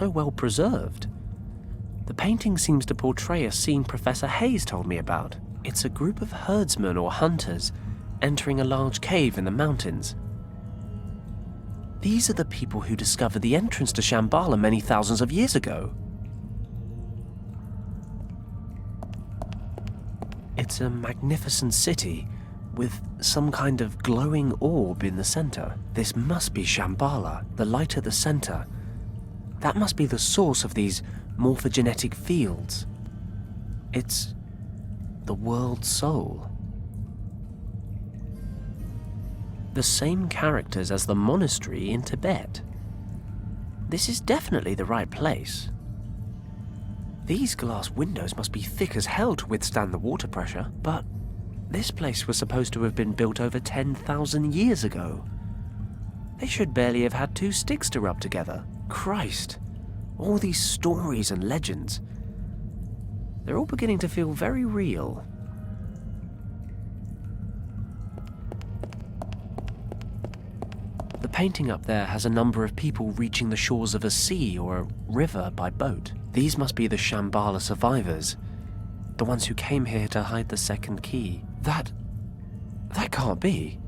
so well preserved. The painting seems to portray a scene Professor Hayes told me about. It's a group of herdsmen or hunters entering a large cave in the mountains. These are the people who discovered the entrance to Shambhala many thousands of years ago. It's a magnificent city with some kind of glowing orb in the center. This must be Shambhala, the light at the center. That must be the source of these morphogenetic fields. It's the world soul. The same characters as the monastery in Tibet. This is definitely the right place. These glass windows must be thick as hell to withstand the water pressure, but this place was supposed to have been built over 10,000 years ago. They should barely have had 2 sticks to rub together. Christ, all these stories and legends. They're all beginning to feel very real. The painting up there has a number of people reaching the shores of a sea or a river by boat. These must be the Shambhala survivors, the ones who came here to hide the second key. That can't be.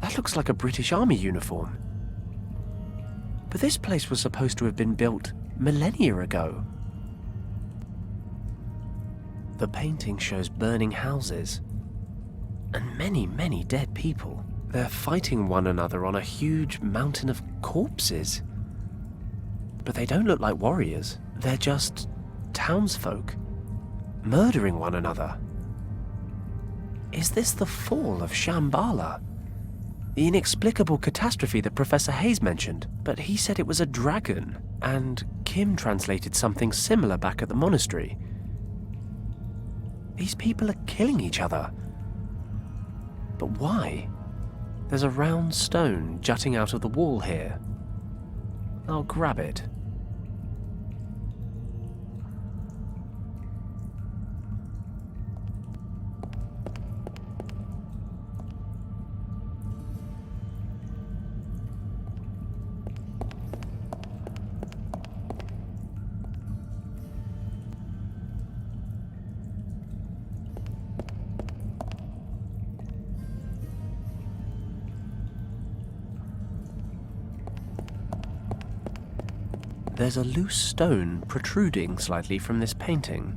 That looks like a British Army uniform. But this place was supposed to have been built millennia ago. The painting shows burning houses and many, many dead people. They're fighting one another on a huge mountain of corpses. But they don't look like warriors. They're just townsfolk, murdering one another. Is this the fall of Shambhala? The inexplicable catastrophe that Professor Hayes mentioned? But he said it was a dragon, and Kim translated something similar back at the monastery. These people are killing each other. But why? There's a round stone jutting out of the wall here. I'll grab it. There's a loose stone protruding slightly from this painting.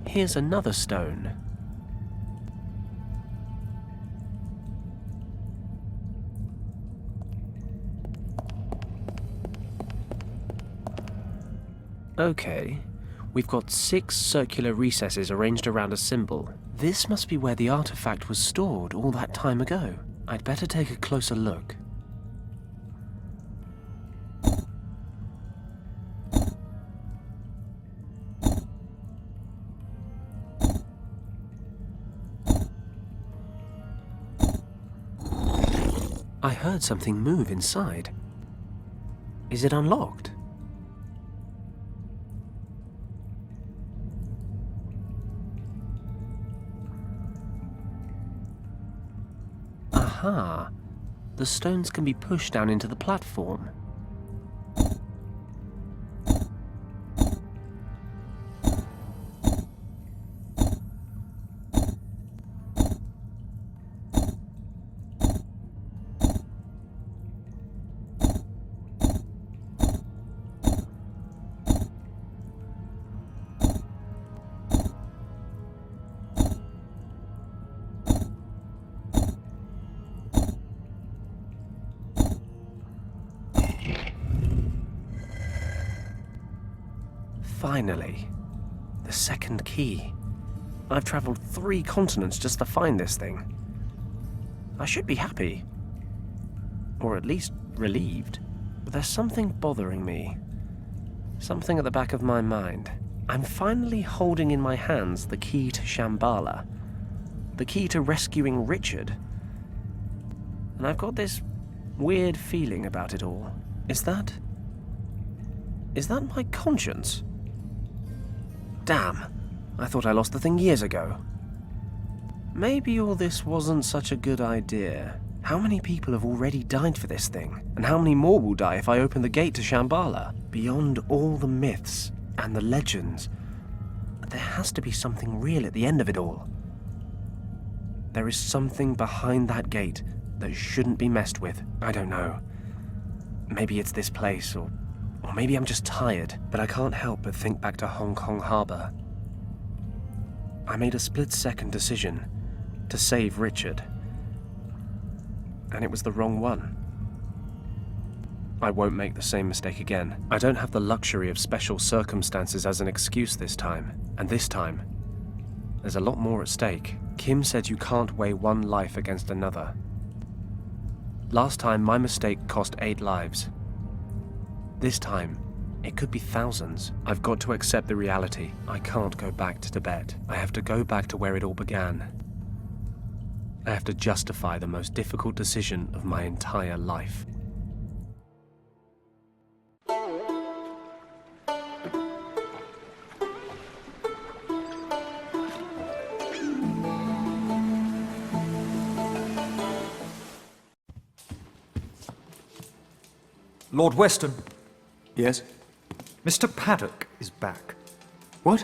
Here's another stone. Okay, we've got 6 circular recesses arranged around a symbol. This must be where the artifact was stored all that time ago. I'd better take a closer look. I heard something move inside. Is it unlocked? Aha! The stones can be pushed down into the platform. Finally, the second key. I've traveled 3 continents just to find this thing. I should be happy. Or at least relieved. But there's something bothering me. Something at the back of my mind. I'm finally holding in my hands the key to Shambhala. The key to rescuing Richard. And I've got this weird feeling about it all. Is that my conscience? Damn, I thought I lost the thing years ago. Maybe all this wasn't such a good idea. How many people have already died for this thing? And how many more will die if I open the gate to Shambhala? Beyond all the myths and the legends, there has to be something real at the end of it all. There is something behind that gate that shouldn't be messed with. I don't know. Maybe it's this place, or maybe I'm just tired, but I can't help but think back to Hong Kong Harbor. I made a split-second decision to save Richard, and it was the wrong one. I won't make the same mistake again. I don't have the luxury of special circumstances as an excuse this time, and this time, there's a lot more at stake. Kim said you can't weigh one life against another. Last time, my mistake cost 8 lives. This time, it could be thousands. I've got to accept the reality. I can't go back to Tibet. I have to go back to where it all began. I have to justify the most difficult decision of my entire life. Lord Weston. Yes? Mr. Paddock is back. What?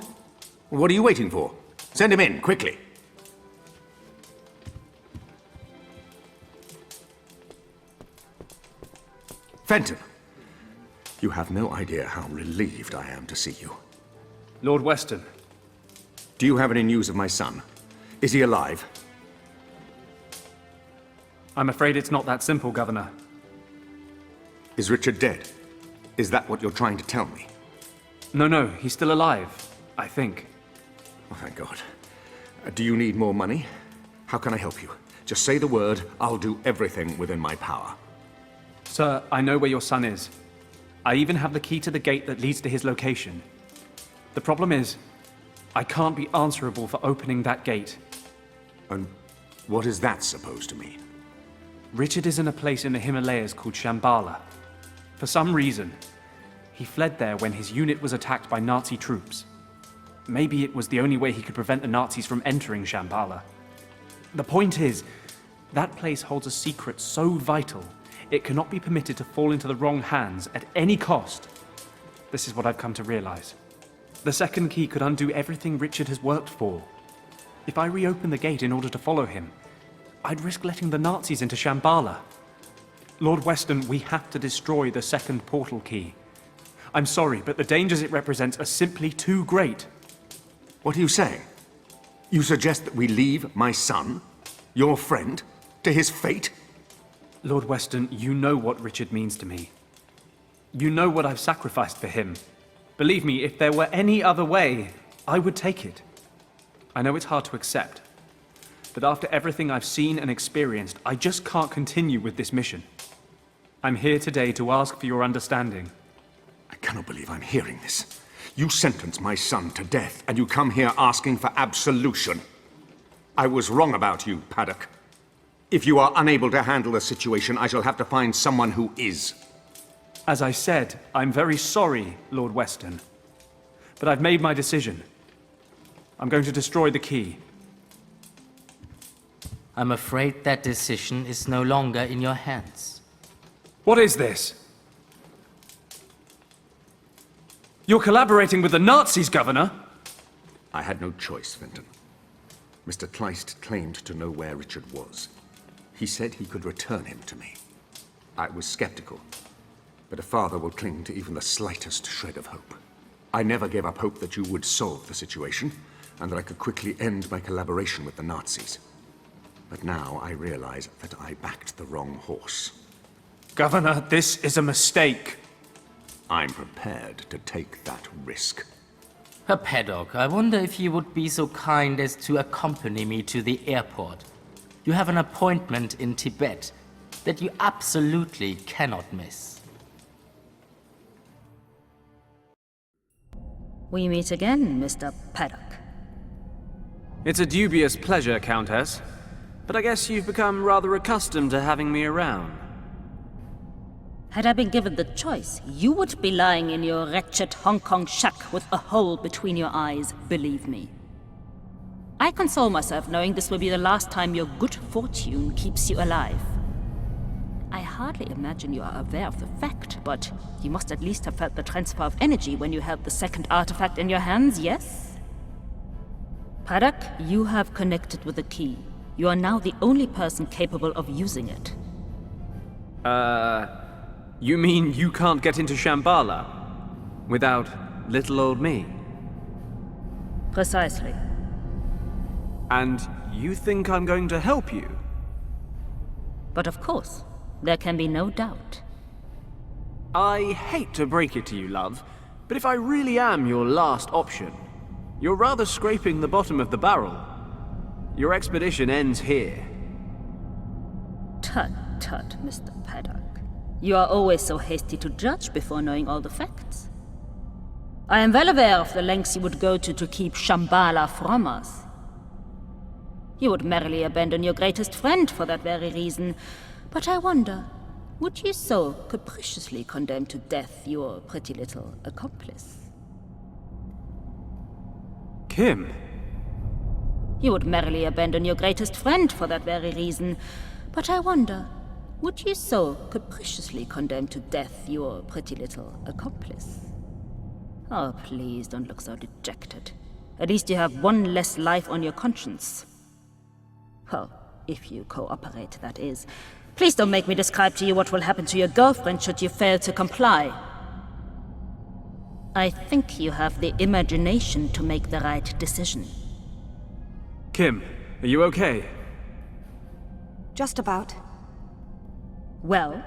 What are you waiting for? Send him in, quickly. Fenton, you have no idea how relieved I am to see you. Lord Weston. Do you have any news of my son? Is he alive? I'm afraid it's not that simple, Governor. Is Richard dead? Is that what you're trying to tell me? No, he's still alive, I think. Oh, thank God. Do you need more money? How can I help you? Just say the word, I'll do everything within my power. Sir, I know where your son is. I even have the key to the gate that leads to his location. The problem is, I can't be answerable for opening that gate. And what is that supposed to mean? Richard is in a place in the Himalayas called Shambhala. For some reason, he fled there when his unit was attacked by Nazi troops. Maybe it was the only way he could prevent the Nazis from entering Shambhala. The point is, that place holds a secret so vital, it cannot be permitted to fall into the wrong hands at any cost. This is what I've come to realize. The second key could undo everything Richard has worked for. If I reopen the gate in order to follow him, I'd risk letting the Nazis into Shambhala. Lord Weston, we have to destroy the second portal key. I'm sorry, but the dangers it represents are simply too great. What are you saying? You suggest that we leave my son, your friend, to his fate? Lord Weston, you know what Richard means to me. You know what I've sacrificed for him. Believe me, if there were any other way, I would take it. I know it's hard to accept, but after everything I've seen and experienced, I just can't continue with this mission. I'm here today to ask for your understanding. I cannot believe I'm hearing this. You sentenced my son to death, and you come here asking for absolution. I was wrong about you, Paddock. If you are unable to handle the situation, I shall have to find someone who is. As I said, I'm very sorry, Lord Weston. But I've made my decision. I'm going to destroy the key. I'm afraid that decision is no longer in your hands. What is this? You're collaborating with the Nazis, Governor! I had no choice, Fenton. Mr. Kleist claimed to know where Richard was. He said he could return him to me. I was skeptical, but a father will cling to even the slightest shred of hope. I never gave up hope that you would solve the situation, and that I could quickly end my collaboration with the Nazis. But now I realize that I backed the wrong horse. Governor, this is a mistake. I'm prepared to take that risk. Herr Paddock, I wonder if you would be so kind as to accompany me to the airport. You have an appointment in Tibet that you absolutely cannot miss. We meet again, Mr. Paddock. It's a dubious pleasure, Countess. But I guess you've become rather accustomed to having me around. Had I been given the choice, you would be lying in your wretched Hong Kong shack with a hole between your eyes, believe me. I console myself knowing this will be the last time your good fortune keeps you alive. hardly imagine you are aware of the fact, but you must at least have felt the transfer of energy when you held the second artifact in your hands, yes? Paddock, you have connected with the key. You are now the only person capable of using it. You mean you can't get into Shambhala without little old me? Precisely. And you think I'm going to help you? But of course, there can be no doubt. I hate to break it to you, love, but if I really am your last option, you're rather scraping the bottom of the barrel. Your expedition ends here. Tut, tut, Mr. Paddock. You are always so hasty to judge before knowing all the facts. I am well aware of the lengths you would go to keep Shambhala from us. You would merrily abandon your greatest friend for that very reason. But I wonder, would you so capriciously condemn to death your pretty little accomplice? Kim? You would merrily abandon your greatest friend for that very reason. But I wonder, would you so capriciously condemn to death your pretty little accomplice? Oh, please don't look so dejected. At least you have one less life on your conscience. Well, if you cooperate, that is. Please don't make me describe to you what will happen to your girlfriend should you fail to comply. I think you have the imagination to make the right decision. Kim, are you okay? Just about. Well?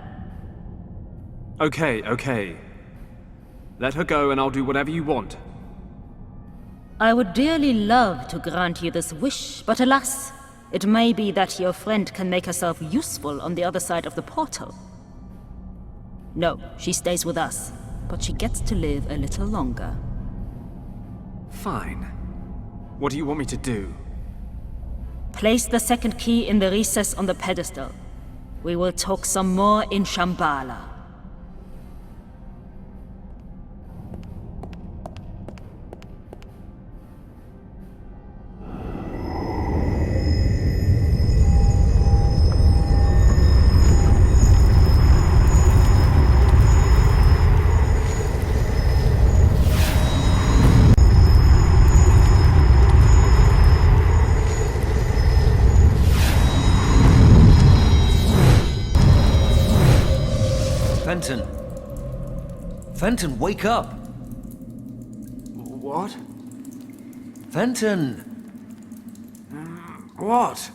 Okay. Let her go and I'll do whatever you want. I would dearly love to grant you this wish, but alas, it may be that your friend can make herself useful on the other side of the portal. No, she stays with us, but she gets to live a little longer. Fine. What do you want me to do? Place the second key in the recess on the pedestal. We will talk some more in Shambhala. Fenton, wake up! What? Fenton! What?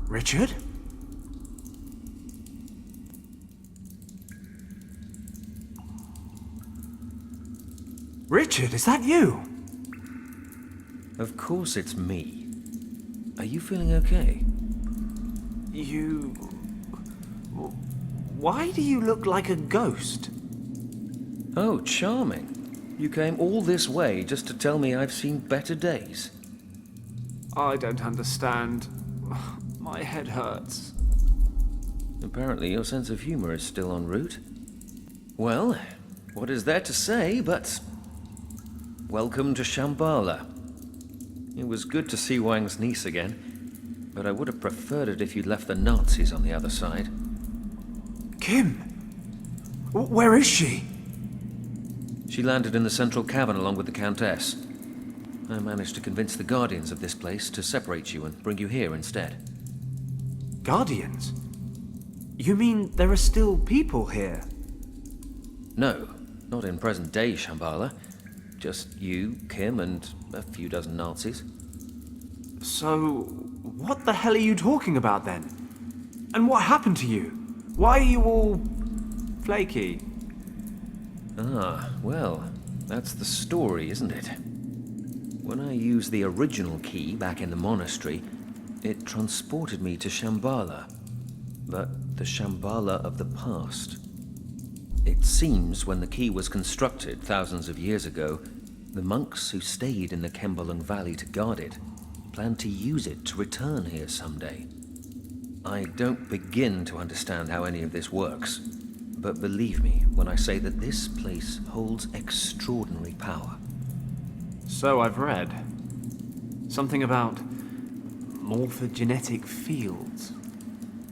Richard? Richard, is that you? Of course it's me. Are you feeling okay? Why do you look like a ghost? Oh, charming. You came all this way just to tell me I've seen better days. I don't understand. My head hurts. Apparently your sense of humor is still en route. Well, what is there to say but... welcome to Shambhala. It was good to see Wang's niece again, but I would have preferred it if you'd left the Nazis on the other side. Kim! Where is she? She landed in the central cavern along with the Countess. I managed to convince the Guardians of this place to separate you and bring you here instead. Guardians? You mean there are still people here? No, not in present-day Shambhala. Just you, Kim, and a few dozen Nazis. So, what the hell are you talking about then? And what happened to you? Why are you all... flaky? Ah, well, that's the story, isn't it? When I used the original key back in the monastery, it transported me to Shambhala. But the Shambhala of the past. It seems when the key was constructed thousands of years ago, the monks who stayed in the Kembalung Valley to guard it planned to use it to return here someday. I don't begin to understand how any of this works, but believe me when I say that this place holds extraordinary power. So I've read. Something about Morphogenetic fields.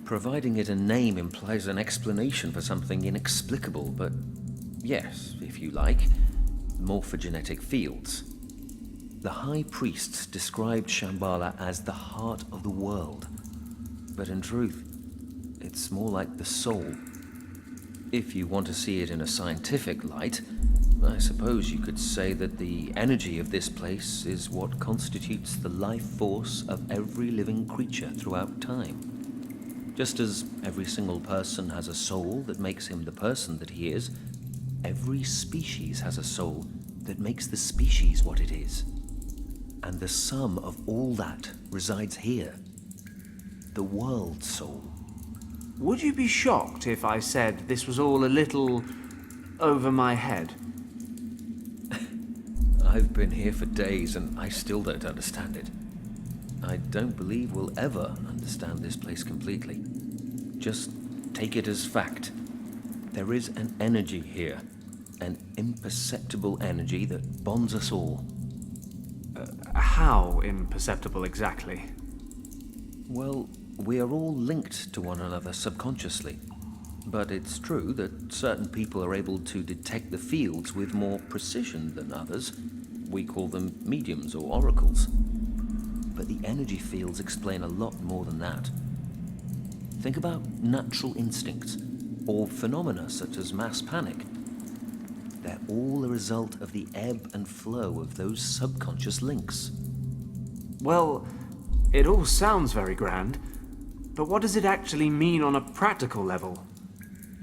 Providing it a name implies an explanation for something inexplicable, but yes, if you like, morphogenetic fields. The High Priests described Shambhala as the heart of the world, but in truth, it's more like the soul. If you want to see it in a scientific light, I suppose you could say that the energy of this place is what constitutes the life force of every living creature throughout time. Just as every single person has a soul that makes him the person that he is, every species has a soul that makes the species what it is. And the sum of all that resides here. The world soul. Would you be shocked if I said this was all a little over my head? I've been here for days and I still don't understand it. I don't believe we'll ever understand this place completely. Just take it as fact. There is an energy here, an imperceptible energy that bonds us all. How imperceptible exactly? Well, we are all linked to one another subconsciously. But it's true that certain people are able to detect the fields with more precision than others. We call them mediums or oracles. But the energy fields explain a lot more than that. Think about natural instincts, or phenomena such as mass panic. They're all a result of the ebb and flow of those subconscious links. Well, it all sounds very grand, but what does it actually mean on a practical level?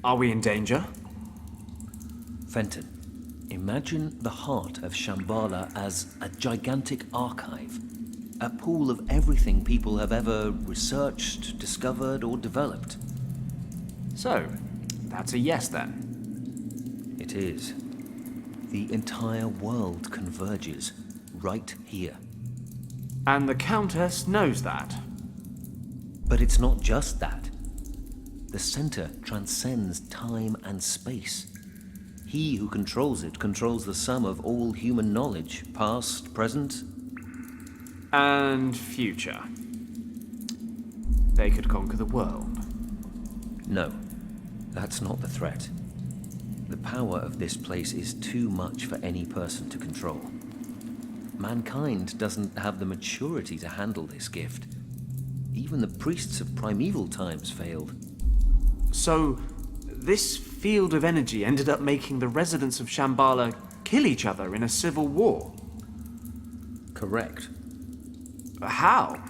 Are we in danger? Fenton, imagine the heart of Shambhala as a gigantic archive. A pool of everything people have ever researched, discovered, or developed. So, that's a yes then. It is. The entire world converges right here. And the Countess knows that. But it's not just that. The center transcends time and space. He who controls it controls the sum of all human knowledge, past, present, and future. They could conquer the world. No, that's not the threat. The power of this place is too much for any person to control. Mankind doesn't have the maturity to handle this gift. Even the priests of primeval times failed. So, this field of energy ended up making the residents of Shambhala kill each other in a civil war. Correct. How?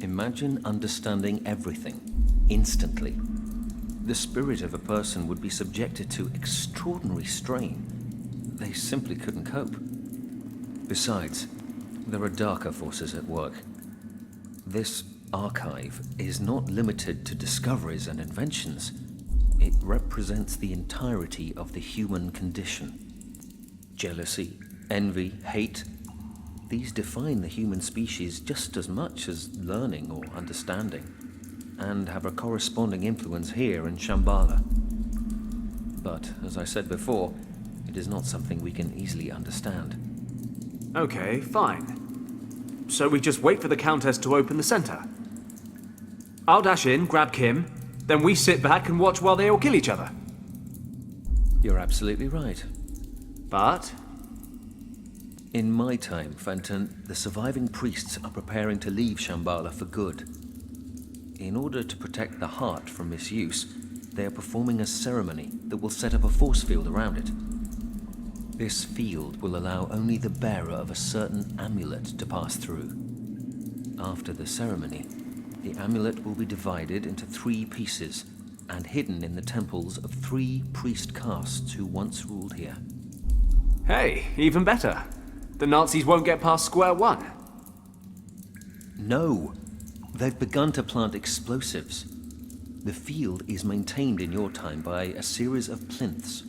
Imagine understanding everything, instantly. The spirit of a person would be subjected to extraordinary strain. They simply couldn't cope. Besides, there are darker forces at work. This archive is not limited to discoveries and inventions. It represents the entirety of the human condition. Jealousy, envy, hate, these define the human species just as much as learning or understanding, and have a corresponding influence here in Shambhala. But, as I said before, it is not something we can easily understand. Okay, fine. So we just wait for the Countess to open the center. I'll dash in, grab Kim, then we sit back and watch while they all kill each other. You're absolutely right. But in my time, Fenton, the surviving priests are preparing to leave Shambhala for good. In order to protect the heart from misuse, they are performing a ceremony that will set up a force field around it. This field will allow only the bearer of a certain amulet to pass through. After the ceremony, the amulet will be divided into 3 pieces and hidden in the temples of 3 priest castes who once ruled here. hey, even better. The Nazis won't get past square one. No, they've begun to plant explosives. The field is maintained in your time by a series of plinths.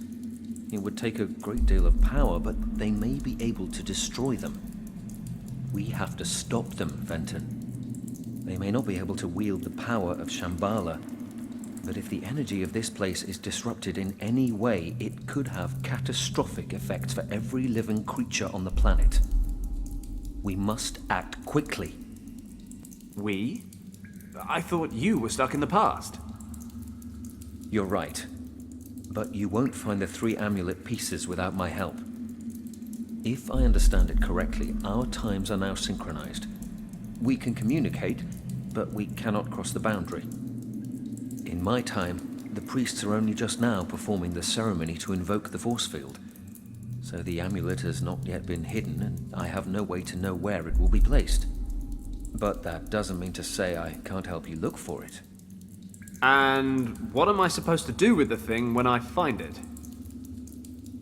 It would take a great deal of power, but they may be able to destroy them. We have to stop them, Fenton. They may not be able to wield the power of Shambhala, but if the energy of this place is disrupted in any way, it could have catastrophic effects for every living creature on the planet. We must act quickly. We? I thought you were stuck in the past. You're right. But you won't find the 3 amulet pieces without my help. If I understand it correctly, our times are now synchronized. We can communicate, but we cannot cross the boundary. In my time, the priests are only just now performing the ceremony to invoke the force field. So the amulet has not yet been hidden, and I have no way to know where it will be placed. But that doesn't mean to say I can't help you look for it. And what am I supposed to do with the thing when I find it?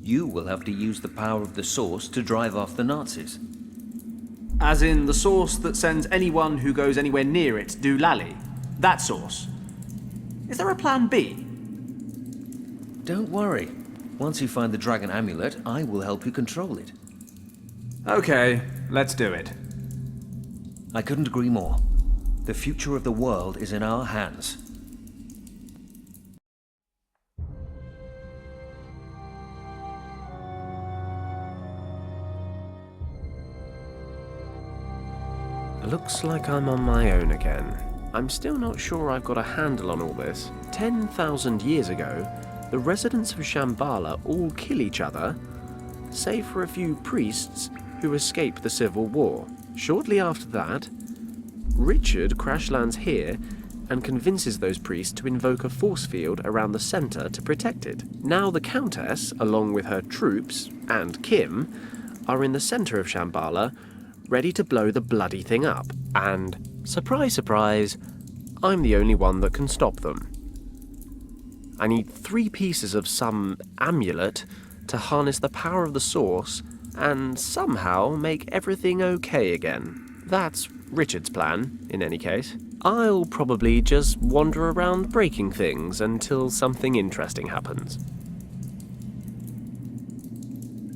You will have to use the power of the source to drive off the Nazis. As in the source that sends anyone who goes anywhere near it doolally? That source? Is there a plan B? Don't worry. Once you find the dragon amulet, I will help you control it. Okay, let's do it. I couldn't agree more. The future of the world is in our hands. Looks like I'm on my own again. I'm still not sure I've got a handle on all this. 10,000 years ago, the residents of Shambhala all kill each other, save for a few priests who escape the civil war. Shortly after that, Richard crash lands here and convinces those priests to invoke a force field around the center to protect it. Now the Countess, along with her troops, and Kim, are in the center of Shambhala, ready to blow the bloody thing up. And, surprise, surprise, I'm the only one that can stop them. I need 3 pieces of some amulet to harness the power of the source and somehow make everything okay again. That's Richard's plan, in any case. I'll probably just wander around breaking things until something interesting happens.